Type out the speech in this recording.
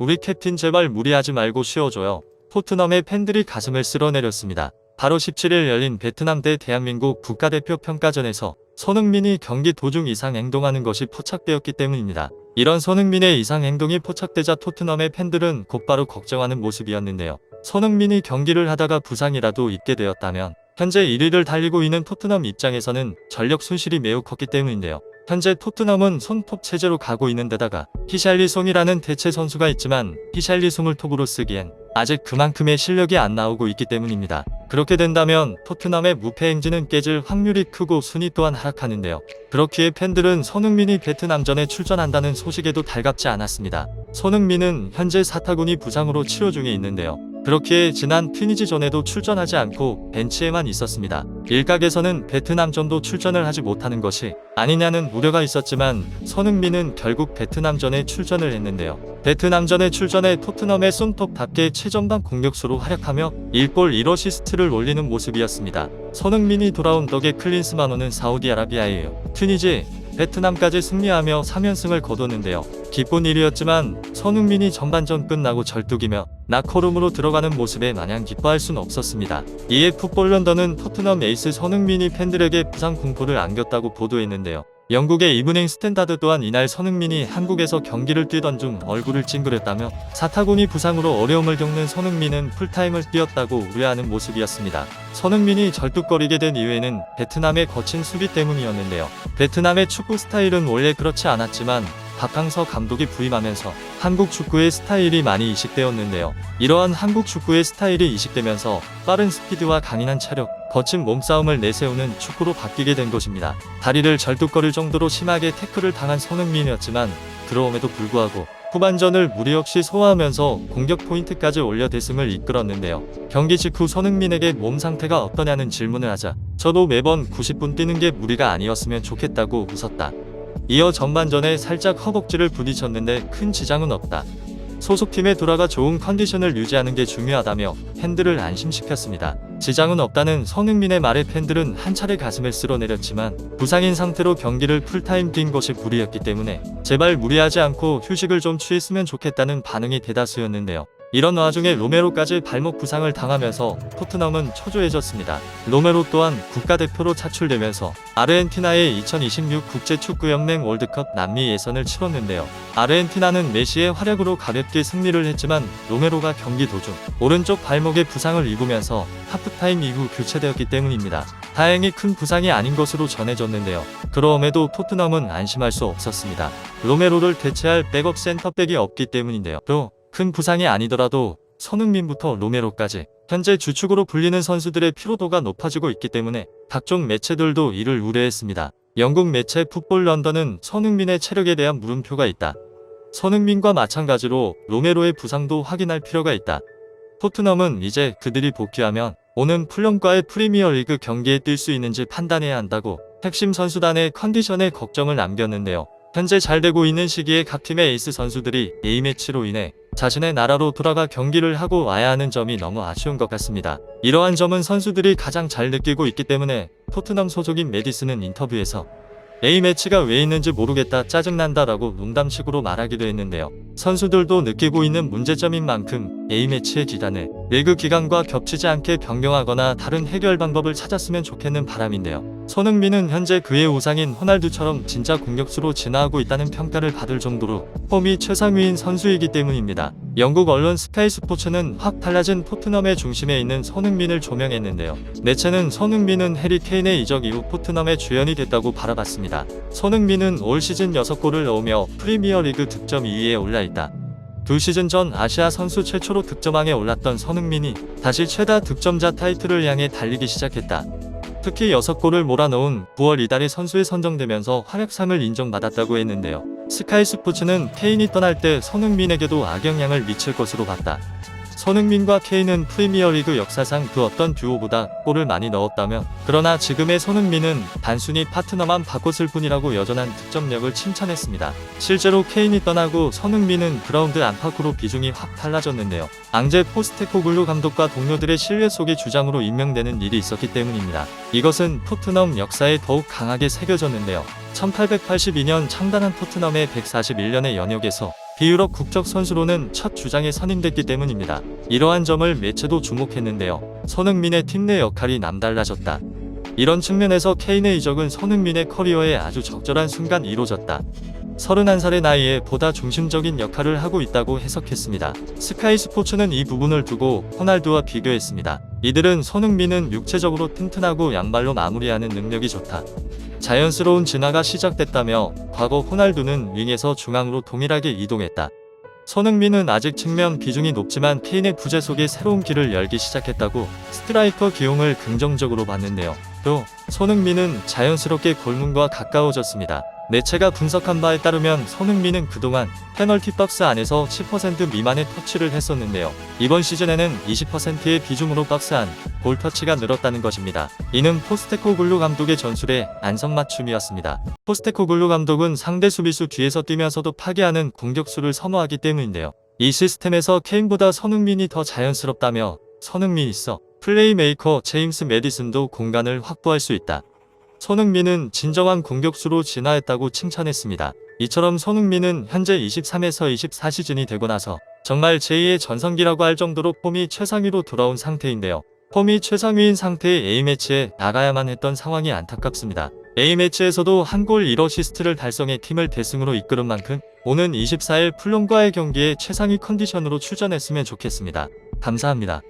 우리 캡틴 제발 무리하지 말고 쉬어줘요. 토트넘의 팬들이 가슴을 쓸어내렸습니다. 바로 17일 열린 베트남 대 대한민국 국가대표 평가전에서 손흥민이 경기 도중 이상 행동하는 것이 포착되었기 때문입니다. 이런 손흥민의 이상 행동이 포착되자 토트넘의 팬들은 곧바로 걱정하는 모습이었는데요. 손흥민이 경기를 하다가 부상이라도 입게 되었다면 현재 1위를 달리고 있는 토트넘 입장에서는 전력 손실이 매우 컸기 때문인데요. 현재 토트넘은 손톱 체제로 가고 있는 데다가 히샬리송이라는 대체 선수가 있지만 히샬리송을 톱으로 쓰기엔 아직 그만큼의 실력이 안 나오고 있기 때문입니다. 그렇게 된다면 토트넘의 무패 행진은 깨질 확률이 크고 순위 또한 하락하는데요. 그렇기에 팬들은 손흥민이 베트남전에 출전한다는 소식에도 달갑지 않았습니다. 손흥민은 현재 사타구니 부상으로 치료 중에 있는데요. 그렇기에 지난 튀니지전에도 출전하지 않고 벤치에만 있었습니다. 일각에서는 베트남전도 출전을 하지 못하는 것이 아니냐는 우려가 있었지만 손흥민은 결국 베트남전에 출전을 했는데요. 베트남전에 출전해 토트넘의 손톱답게 최전방 공격수로 활약하며 1골 1어시스트를 올리는 모습이었습니다. 손흥민이 돌아온 덕에 클린스만호는 사우디아라비아예요. 튀니지, 베트남까지 승리하며 3연승을 거뒀는데요. 기쁜 일이었지만 손흥민이 전반전 끝나고 절뚝이며 나코룸으로 들어가는 모습에 마냥 기뻐할 순 없었습니다. 이에 풋볼 런던은 토트넘 에이스 손흥민이 팬들에게 부상 공포를 안겼다고 보도했는데요. 영국의 이브닝 스탠다드 또한 이날 손흥민이 한국에서 경기를 뛰던 중 얼굴을 찡그렸다며 사타구니 부상으로 어려움을 겪는 손흥민은 풀타임을 뛰었다고 우려하는 모습이었습니다. 손흥민이 절뚝거리게 된 이유에는 베트남의 거친 수비 때문이었는데요. 베트남의 축구 스타일은 원래 그렇지 않았지만 박항서 감독이 부임하면서 한국 축구의 스타일이 많이 이식되었는데요. 이러한 한국 축구의 스타일이 이식되면서 빠른 스피드와 강인한 체력, 거친 몸싸움을 내세우는 축구로 바뀌게 된 것입니다. 다리를 절뚝거릴 정도로 심하게 태클을 당한 손흥민이었지만 그러함에도 불구하고 후반전을 무리 없이 소화하면서 공격 포인트까지 올려 대승을 이끌었는데요. 경기 직후 손흥민에게 몸 상태가 어떠냐는 질문을 하자 저도 매번 90분 뛰는 게 무리가 아니었으면 좋겠다고 웃었다. 이어 전반전에 살짝 허벅지를 부딪혔는데 큰 지장은 없다. 소속팀에 돌아가 좋은 컨디션을 유지하는 게 중요하다며 팬들을 안심시켰습니다. 지장은 없다는 손흥민의 말에 팬들은 한 차례 가슴을 쓸어내렸지만 부상인 상태로 경기를 풀타임 뛴 것이 무리였기 때문에 제발 무리하지 않고 휴식을 좀 취했으면 좋겠다는 반응이 대다수였는데요. 이런 와중에 로메로까지 발목 부상을 당하면서 토트넘은 초조해졌습니다. 로메로 또한 국가대표로 차출되면서 아르헨티나의 2026 국제축구연맹 월드컵 남미 예선을 치렀는데요. 아르헨티나는 메시의 활약으로 가볍게 승리를 했지만 로메로가 경기 도중 오른쪽 발목에 부상을 입으면서 하프타임 이후 교체되었기 때문입니다. 다행히 큰 부상이 아닌 것으로 전해졌는데요. 그럼에도 토트넘은 안심할 수 없었습니다. 로메로를 대체할 백업 센터백이 없기 때문인데요. 또 큰 부상이 아니더라도 손흥민부터 로메로까지 현재 주축으로 불리는 선수들의 피로도가 높아지고 있기 때문에 각종 매체들도 이를 우려했습니다. 영국 매체 풋볼 런던은 손흥민의 체력에 대한 물음표가 있다. 손흥민과 마찬가지로 로메로의 부상도 확인할 필요가 있다. 토트넘은 이제 그들이 복귀하면 오는 풀럼과의 프리미어리그 경기에 뛸 수 있는지 판단해야 한다고 핵심 선수단의 컨디션에 걱정을 남겼는데요. 현재 잘 되고 있는 시기에 각 팀의 에이스 선수들이 A매치로 인해 자신의 나라로 돌아가 경기를 하고 와야 하는 점이 너무 아쉬운 것 같습니다. 이러한 점은 선수들이 가장 잘 느끼고 있기 때문에 토트넘 소속인 메디슨은 인터뷰에서 A매치가 왜 있는지 모르겠다, 짜증난다라고 농담식으로 말하기도 했는데요. 선수들도 느끼고 있는 문제점인 만큼 A매치의 기간을 리그 기간과 겹치지 않게 변경하거나 다른 해결 방법을 찾았으면 좋겠는 바람인데요. 손흥민은 현재 그의 우상인 호날두처럼 진짜 공격수로 진화하고 있다는 평가를 받을 정도로 폼이 최상위인 선수이기 때문입니다. 영국 언론 스카이 스포츠는 확 달라진 토트넘의 중심에 있는 손흥민을 조명했는데요. 매체는 손흥민은 해리 케인의 이적 이후 토트넘의 주연이 됐다고 바라봤습니다. 손흥민은 올 시즌 6골을 넣으며 프리미어리그 득점 2위에 올라있다. 2시즌 전 아시아 선수 최초로 득점왕에 올랐던 손흥민이 다시 최다 득점자 타이틀을 향해 달리기 시작했다. 특히 6골을 몰아넣은 9월 이달에 선수에 선정되면서 활약상을 인정받았다고 했는데요. 스카이 스포츠는 케인이 떠날 때 손흥민에게도 악영향을 미칠 것으로 봤다. 손흥민과 케인은 프리미어리그 역사상 그 어떤 듀오보다 골을 많이 넣었다며, 그러나 지금의 손흥민은 단순히 파트너만 바꿨을 뿐이라고 여전한 득점력을 칭찬했습니다. 실제로 케인이 떠나고 손흥민은 그라운드 안팎으로 비중이 확 달라졌는데요. 앙제 포스테코글루 감독과 동료들의 신뢰 속의 주장으로 임명되는 일이 있었기 때문입니다. 이것은 토트넘 역사에 더욱 강하게 새겨졌는데요. 1882년 창단한 토트넘의 141년의 연역에서 비유럽 국적 선수로는 첫 주장에 선임됐기 때문입니다. 이러한 점을 매체도 주목했는데요. 손흥민의 팀 내 역할이 남달라졌다. 이런 측면에서 케인의 이적은 손흥민의 커리어에 아주 적절한 순간 이뤄졌다. 31살의 나이에 보다 중심적인 역할을 하고 있다고 해석했습니다. 스카이 스포츠는 이 부분을 두고 호날두와 비교했습니다. 이들은 손흥민은 육체적으로 튼튼하고 양발로 마무리하는 능력이 좋다. 자연스러운 진화가 시작됐다며 과거 호날두는 윙에서 중앙으로 동일하게 이동했다. 손흥민은 아직 측면 비중이 높지만 케인의 부재 속에 새로운 길을 열기 시작했다고 스트라이커 기용을 긍정적으로 봤는데요. 또 손흥민은 자연스럽게 골문과 가까워졌습니다. 매체가 분석한 바에 따르면 손흥민은 그동안 페널티 박스 안에서 10% 미만의 터치를 했었는데요. 이번 시즌에는 20%의 비중으로 박스 안 볼 터치가 늘었다는 것입니다. 이는 포스테코글루 감독의 전술의 안성맞춤이었습니다. 포스테코글루 감독은 상대 수비수 뒤에서 뛰면서도 파괴하는 공격수를 선호하기 때문인데요. 이 시스템에서 케인보다 손흥민이 더 자연스럽다며 손흥민이 있어 플레이메이커 제임스 매디슨도 공간을 확보할 수 있다. 손흥민은 진정한 공격수로 진화했다고 칭찬했습니다. 이처럼 손흥민은 현재 23에서 24 시즌이 되고 나서 정말 제2의 전성기라고 할 정도로 폼이 최상위로 돌아온 상태인데요. 폼이 최상위인 상태의 A매치에 나가야만 했던 상황이 안타깝습니다. A매치에서도 한 골 1어시스트를 달성해 팀을 대승으로 이끌은 만큼 오는 24일 풀론과의 경기에 최상위 컨디션으로 출전했으면 좋겠습니다. 감사합니다.